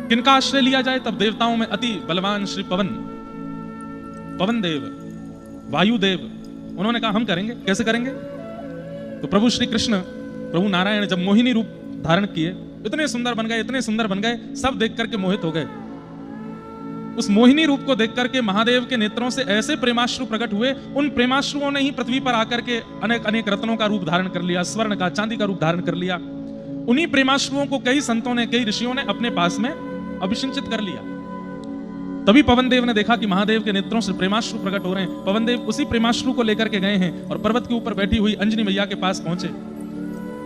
किनका आश्रय लिया जाए? तब देवताओं में अति बलवान श्री पवन देव, वायुदेव, उन्होंने कहा हम करेंगे। कैसे करेंगे? तो प्रभु श्री कृष्ण, प्रभु नारायण जब मोहिनी रूप धारण किए, इतने सुंदर बन गए, इतने सुंदर बन गए, सब देख करके मोहित हो गए। उस मोहिनी रूप को देख करके महादेव के नेत्रों से ऐसे प्रेमाश्रु प्रकट हुए, उन प्रेमाश्रुओं ने ही पृथ्वी पर आकर के अनेक अनेक रत्नों का रूप धारण कर लिया, स्वर्ण का, चांदी का रूप धारण कर लिया। उन्हीं प्रेमाश्रुओं को कई संतों ने, कई ऋषियों ने अपने पास में अभिषिंचित कर लिया। तभी पवन देव ने देखा कि महादेव के नेत्रों से प्रेमाश्रु प्रकट हो रहे हैं। पवन देव उसी प्रेमाश्रु को लेकर के गए हैं और पर्वत के ऊपर बैठी हुई अंजनी मैया के पास पहुंचे।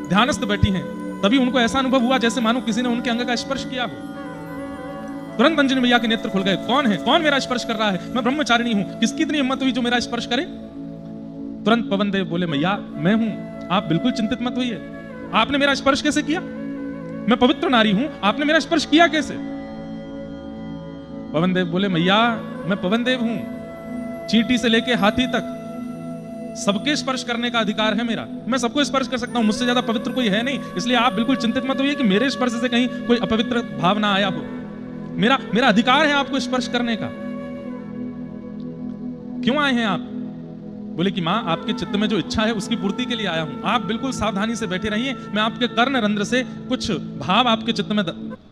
ध्यानस्थ बैठी हैं। तभी उनको ऐसा अनुभव हुआ जैसे मानो किसी ने उनके अंग का स्पर्श किया हो। तुरंत अंजनी मैया के नेत्र खुल गए। कौन है? कौन मेरा स्पर्श कर रहा है? मैं ब्रह्मचारिणी हूं, किसकी इतनी हिम्मत हुई जो मेरा स्पर्श करे? तुरंत पवन देव बोले, मैया मैं हूं, आप बिल्कुल चिंतित मत होइए। आपने मेरा स्पर्श कैसे किया? मैं पवित्र नारी हूं, आपने मेरा स्पर्श किया कैसे? पवन देव बोले, मैया मैं पवन देव हूं, चींटी से लेके हाथी तक सबके स्पर्श करने का अधिकार है मेरा, मैं सबको स्पर्श कर सकता हूं, मुझसे ज्यादा पवित्र कोई है नहीं। इसलिए आप बिल्कुल चिंतित मत होइए कि मेरे स्पर्श से कहीं कोई अपवित्र भाव ना आया हो। मेरा अधिकार है आपको स्पर्श करने का। क्यों आए हैं आप? बोले कि मां आपके चित्त में जो इच्छा है उसकी पूर्ति के लिए आया हूं। आप बिल्कुल सावधानी से बैठे रहिए, मैं आपके कर्ण रंध्र से कुछ भाव आपके चित्त में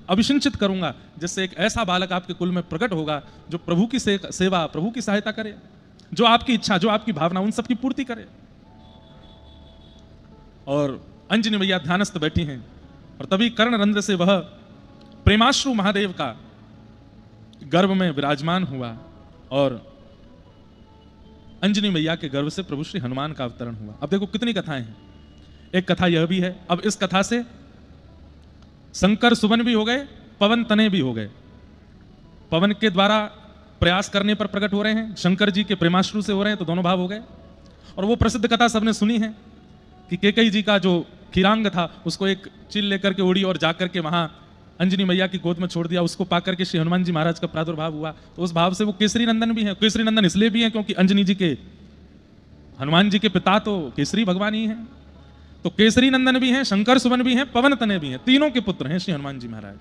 अभिषिंचित करूंगा, जिससे एक ऐसा बालक आपके कुल में प्रकट होगा जो प्रभु की सेवा, प्रभु की सहायता करे, जो आपकी इच्छा, जो आपकी भावना, उन सबकी पूर्ति करे। और अंजनी मैया ध्यानस्थ बैठी हैं और तभी कर्ण रंध्र से वह प्रेमाश्रु महादेव का गर्भ में विराजमान हुआ और अंजनी मैया के गर्भ से प्रभु श्री हनुमान का अवतरण हुआ। अब देखो कितनी कथाएं हैं। एक कथा यह भी है। अब इस कथा से शंकर सुवन भी हो गए, पवन तने भी हो गए। पवन के द्वारा प्रयास करने पर प्रकट हो रहे हैं, शंकर जी के प्रेमाश्रु से हो रहे हैं, तो दोनों भाव हो गए। और वो प्रसिद्ध कथा सबने सुनी है कि कैकेयी जी का जो खीरांग था उसको एक चील लेकर के उड़ी और जाकर के वहां अंजनी मैया की गोद में छोड़ दिया। उसको पाकर के श्री हनुमान जी महाराज का प्रादुर्भाव हुआ। तो उस भाव से वो केसरी नंदन भी है। केसरी नंदन इसलिए भी है क्योंकि अंजनी जी के, हनुमान जी के पिता तो केसरी भगवान ही हैं, तो केसरी नंदन भी हैं, शंकर सुवन भी हैं, पवन तनय भी हैं, तीनों के पुत्र हैं श्री हनुमान जी महाराज।